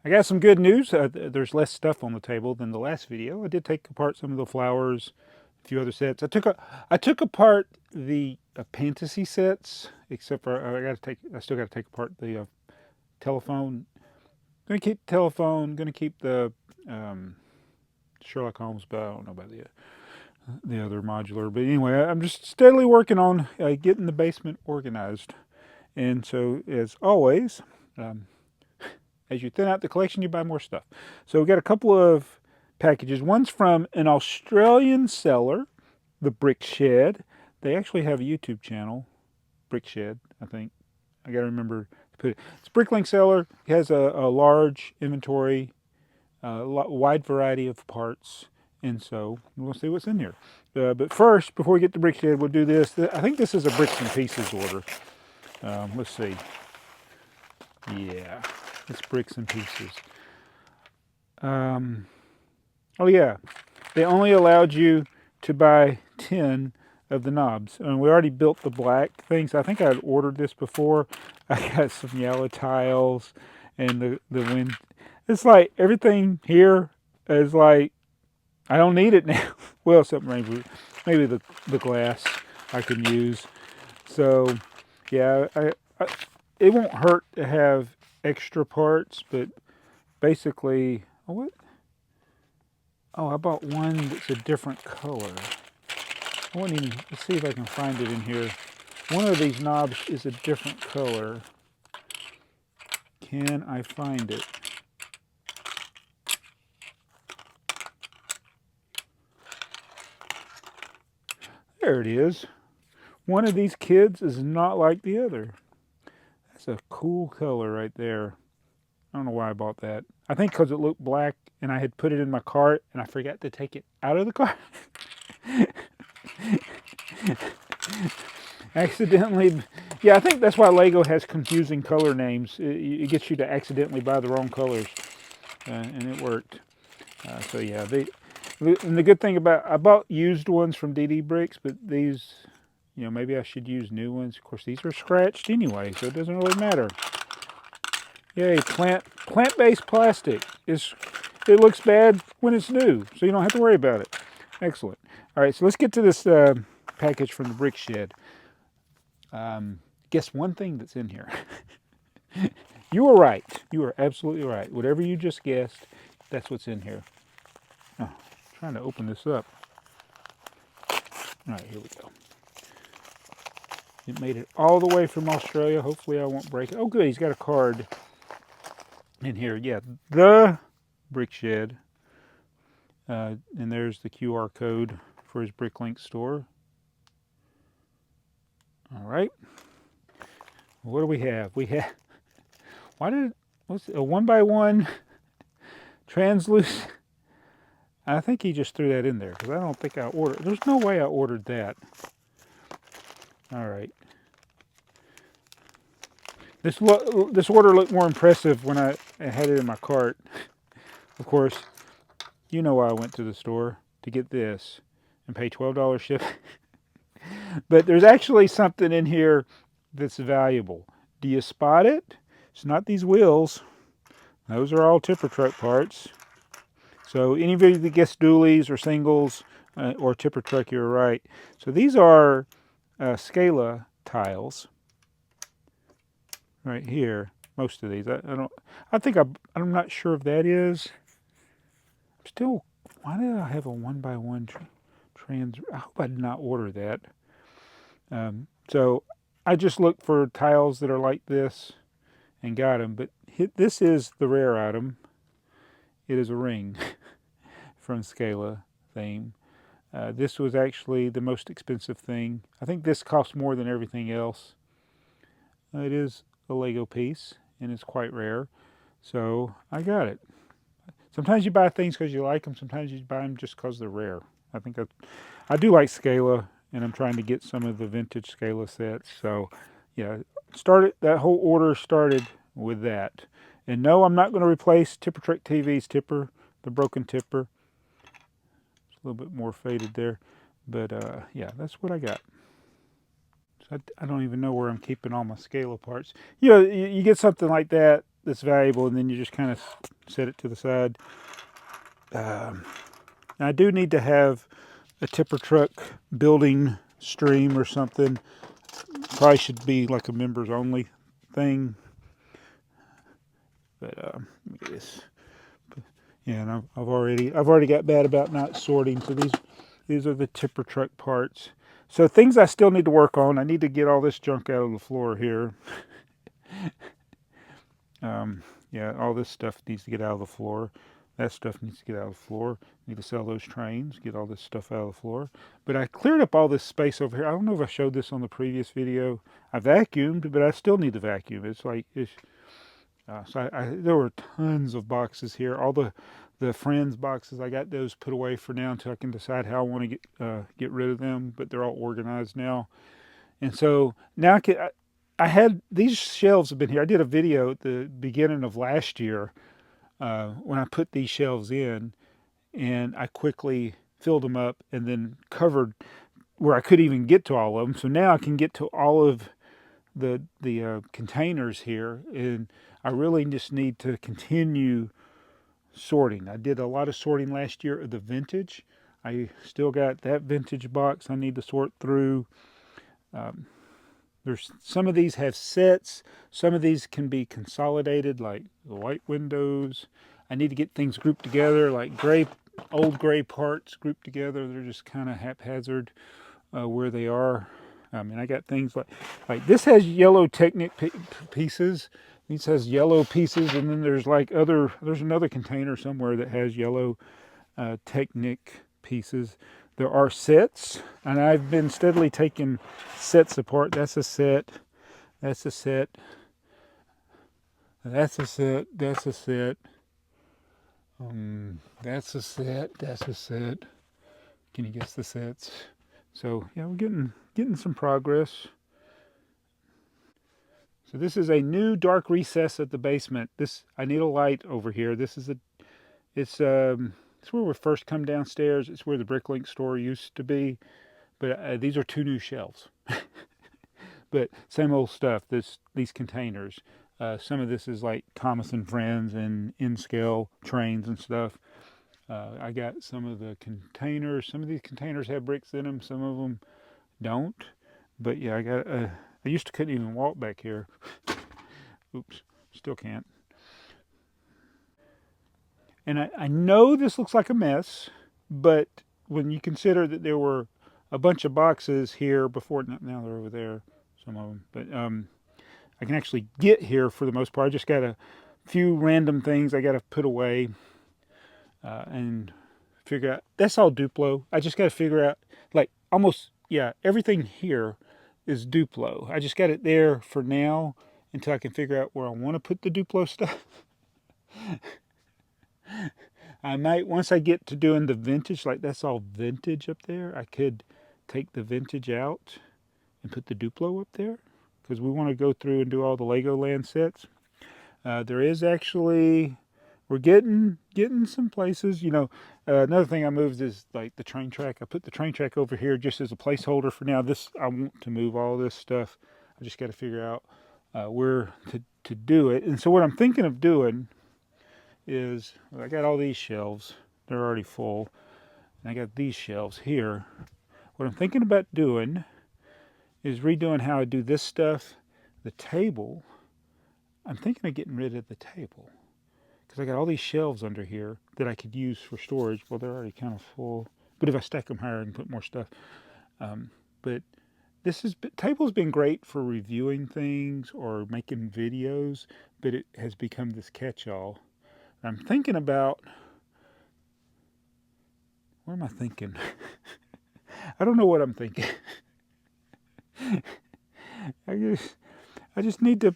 I got some good news. There's less stuff on the table than the last video. I did take apart some of the flowers, a few other sets. I took apart the fantasy sets, except for I still got to take apart the telephone. Going to keep the telephone. Going to keep the um, Sherlock Holmes, but I don't know about the other modular. But anyway, I'm just steadily working on getting the basement organized. And so, as always, um, as you thin out the collection, you buy more stuff. So we got a couple of packages. One's from an Australian seller, the Brick Shed. They actually have a YouTube channel, Brick Shed, I think. I got to remember to put it. It's a Bricklink seller. It has a large inventory, a wide variety of parts. And so we'll see what's in here. But first, before we get to Brick Shed, we'll do this. I think this is a Bricks and Pieces order. Let's see. Yeah, it's Bricks and Pieces. Oh yeah, they only allowed you to buy 10 of the knobs. And we already built the black things. I think I had ordered this before. I got some yellow tiles and the wind. It's like everything here is like, I don't need it now. Well, except maybe the glass I can use. So yeah, it won't hurt to have extra parts, but basically, oh, what? Oh, I bought one that's a different color. I won't even, let's see if I can find it in here. One of these knobs is a different color. Can I find it? There it is. One of these kids is not like the other. That's a cool color right there. I don't know why I bought that. I think because it looked black and I had put it in my cart and I forgot to take it out of the cart. Accidentally. Yeah, I think that's why Lego has confusing color names. It gets you to accidentally buy the wrong colors, and it worked. So yeah, and the good thing about, I bought used ones from TheyMightBeBricks, but these, maybe I should use new ones. Of course, these are scratched anyway, so it doesn't really matter. Yay, plant-based plastic. It looks bad when it's new, so you don't have to worry about it. Excellent. All right, so let's get to this package from the Brick Shed. Guess one thing that's in here. You were right. You were absolutely right. Whatever you just guessed, that's what's in here. Oh, trying to open this up. All right, here we go. It made it all the way from Australia. Hopefully I won't break it. Oh, good. He's got a card in here. Yeah, the Brick Shed. And there's the QR code for his Bricklink store. All right. What do we have? We have, what's a 1x1 translucent? I think he just threw that in there because I don't think I ordered. There's no way I ordered that. All right. This order looked more impressive when I had it in my cart. Of course, you know why I went to the store to get this and pay $12 shipping. But there's actually something in here that's valuable. Do you spot it? It's not these wheels. Those are all tipper truck parts. So anybody that gets dualies or singles or tipper truck, you're right. So these are Scala tiles right here. Most of these, I'm not sure if that is. Still, why did I have a 1x1 trans? I hope I did not order that. So I just looked for tiles that are like this and got them. But this is the rare item. It is a ring from Scala theme. This was actually the most expensive thing. I think this costs more than everything else. It is a Lego piece and it's quite rare. So I got it. Sometimes you buy things because you like them. Sometimes you buy them just because they're rare. I do like Scala, and I'm trying to get some of the vintage Scala sets. So, yeah, that whole order started with that. And no, I'm not going to replace Tipper Trick TV's tipper, the broken tipper. It's a little bit more faded there, but yeah, that's what I got. So I don't even know where I'm keeping all my Scala parts. You get something like that, that's valuable, and then you just kind of set it to the side. I do need to have a tipper truck building stream or something. Probably should be like a members only thing. But let me get this. Yeah, and I've already got bad about not sorting. So these are the tipper truck parts. So things I still need to work on. I need to get all this junk out of the floor here. Yeah, all this stuff needs to get out of the floor. That stuff needs to get out of the floor. Need to sell those trains, get all this stuff out of the floor. But I cleared up all this space over here. I don't know if I showed this on the previous video. I vacuumed, but I still need to vacuum. It's like, there were tons of boxes here. All the friends boxes, I got those put away for now until I can decide how I want to get rid of them. But they're all organized now. And so now I had these shelves have been here. I did a video at the beginning of last year when I put these shelves in, and I quickly filled them up and then covered where I could even get to all of them. So now I can get to all of the containers here, and I really just need to continue sorting. I did a lot of sorting last year of the vintage. I still got that vintage box I need to sort through. There's some of these have sets. Some of these can be consolidated, like the white windows. I need to get things grouped together, like old gray parts grouped together. They're just kind of haphazard where they are. I mean, I got things like this has yellow Technic pieces. This has yellow pieces, and then there's there's another container somewhere that has yellow Technic pieces. There are sets, and I've been steadily taking sets apart. That's a set. That's a set. That's a set. That's a set. That's a set. That's a set. Can you guess the sets? So yeah, we're getting some progress. So this is a new dark recess at the basement. I need a light over here. It's where we first come downstairs. It's where the Bricklink store used to be. But these are 2 new shelves. But same old stuff, these containers. Some of this is like Thomas and Friends and in-scale trains and stuff. I got some of the containers. Some of these containers have bricks in them. Some of them don't. But yeah, I used to couldn't even walk back here. Oops, still can't. And I know this looks like a mess, but when you consider that there were a bunch of boxes here before, now they're over there, some of them, but I can actually get here for the most part. I just got a few random things I got to put away and figure out. That's all Duplo. I just got to figure out, everything here is Duplo. I just got it there for now until I can figure out where I want to put the Duplo stuff. I might, once I get to doing the vintage, like that's all vintage up there, I could take the vintage out and put the Duplo up there, because we want to go through and do all the Legoland sets. There is actually, we're getting some places. Another thing I moved is like the train track. I put the train track over here just as a placeholder for now. I want to move all this stuff. I just got to figure out where to do it. And so what I'm thinking of doing is, I got all these shelves. They're already full. And I got these shelves here. What I'm thinking about doing is redoing how I do this stuff. The table, I'm thinking of getting rid of the table, because I got all these shelves under here that I could use for storage. Well, they're already kind of full, but if I stack them higher, I can put more stuff. But table's been great for reviewing things or making videos, but it has become this catch-all. I'm thinking about, what am I thinking? I don't know what I'm thinking. I just need to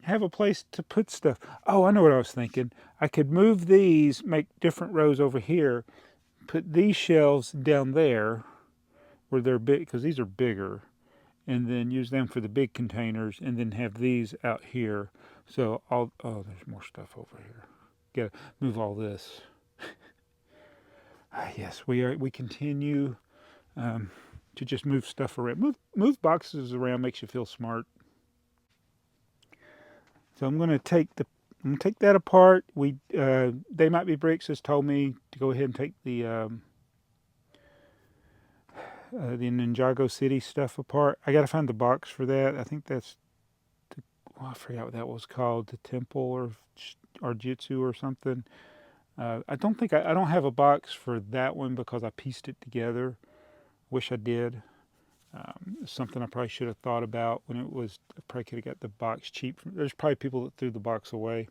have a place to put stuff. Oh, I know what I was thinking. I could move these, make different rows over here, put these shelves down there where they're big, because these are bigger, and then use them for the big containers, and then have these out here. So there's more stuff over here. Gotta move all this. Yes, we continue to just move stuff around. Move boxes around makes you feel smart. So I'm going to take I'm gonna take that apart. They Might Be Bricks has told me to go ahead and take the Ninjago City stuff apart. I got to find the box for that. I think that's I forgot what that was called, the temple or Jitsu or something. I don't think I don't have a box for that one because I pieced it together. Wish I did. Something I probably should have thought about when it was. I probably could have got the box cheap. There's probably people that threw the box away,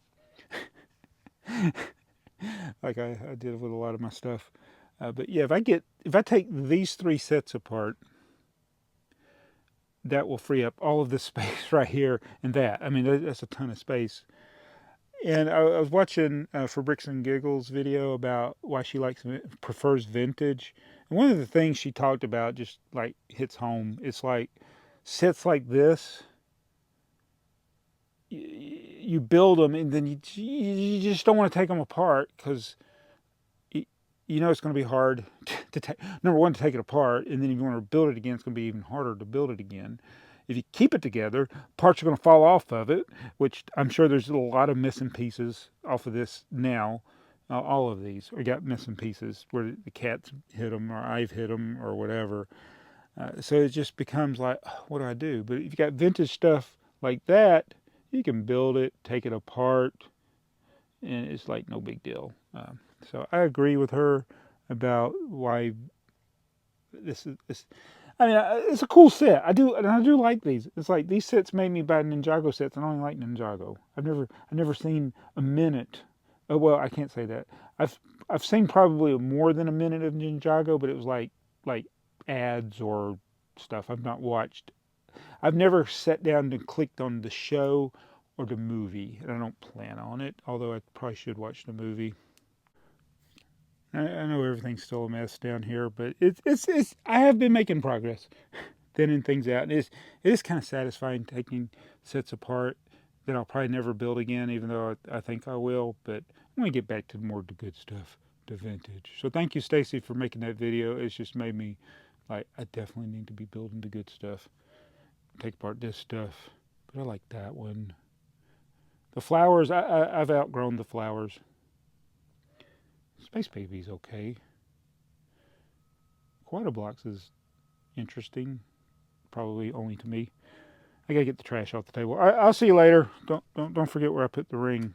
like I did with a lot of my stuff. But yeah, if I take these three sets apart, that will free up all of this space right here and that. I mean, that's a ton of space. And I was watching for Bricks and Giggles video about why she prefers vintage. And one of the things she talked about just like hits home. It's like sets like this, you build them and then you just don't want to take them apart because you know it's going to be hard to take. Number one, to take it apart, and then if you want to build it again, it's going to be even harder to build it again. If you keep it together, parts are going to fall off of it, which I'm sure there's a lot of missing pieces off of this now. All of these are got missing pieces where the cats hit them or I've hit them or whatever. So it just becomes like, what do I do? But if you got vintage stuff like that, you can build it, take it apart, and it's like no big deal. So I agree with her about why this is. I mean, it's a cool set. I do like these. It's like these sets made me buy Ninjago sets, and I only like Ninjago. I've never seen a minute. Oh well, I can't say that. I've seen probably more than a minute of Ninjago, but it was like ads or stuff. I've not watched. I've never sat down and clicked on the show or the movie, and I don't plan on it. Although I probably should watch the movie. I know everything's still a mess down here, but it's. I have been making progress, thinning things out. And it is kind of satisfying taking sets apart that I'll probably never build again, even though I think I will. But I'm gonna get back to more of the good stuff, the vintage. So thank you, Stacy, for making that video. It's just made me like I definitely need to be building the good stuff. Take apart this stuff, but I like that one. The flowers, I've outgrown the flowers. Space Baby's okay. Quite Blocks is interesting, probably only to me. I gotta get the trash off the table. I'll see you later. Don't forget where I put the ring.